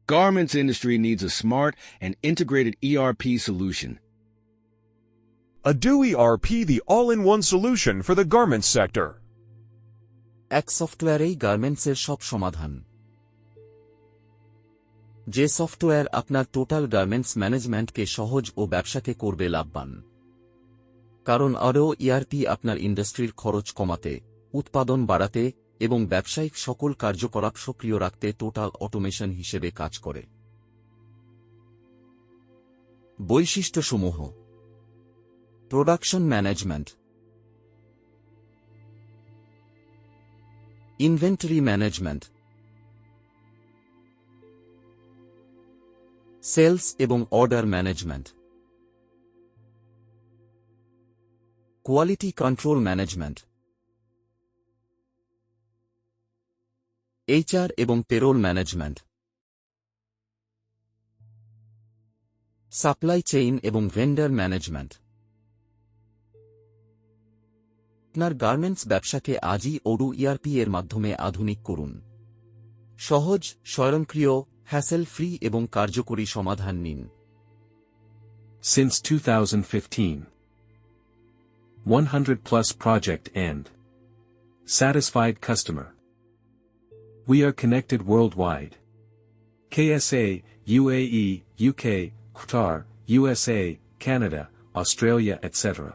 garments industry needs a smart and integrated ERP solution. Odoo ERP, the all-in-one solution for the garments sector. এক সফটওয়্যারেই গার্মেন্টসের সব সমাধান। যে software আপনার total garments ম্যানেজমেন্টকে সহজ ও ব্যবসাকে করবে লাভবান। কারণ Odoo ERP আপনার ইন্ডাস্ট্রির খরচ কমাতে, উৎপাদন বাড়াতে এবং ব্যবসায়িক সকল কার্যকলাপ সক্রিয় রাখতে টোটাল অটোমেশন হিসেবে কাজ করে। বৈশিষ্ট্যসমূহ: production management, inventory management, sales এবং order management, quality control management, HR এবং পেরোল ম্যানেজমেন্ট, সাপ্লাই চেইন এবং ভেন্ডার ম্যানেজমেন্ট। আপনার গার্মেন্টস ব্যবসাকে আজই Odoo ERP এর মাধ্যমে আধুনিক করুন। সহজ, স্বয়ংক্রিয়, হ্যাসেল ফ্রি এবং কার্যকরী সমাধান নিন। Since 2015, 100+ project and satisfied customer. We are connected worldwide. KSA, UAE, UK, Qatar, USA, Canada, Australia, etc.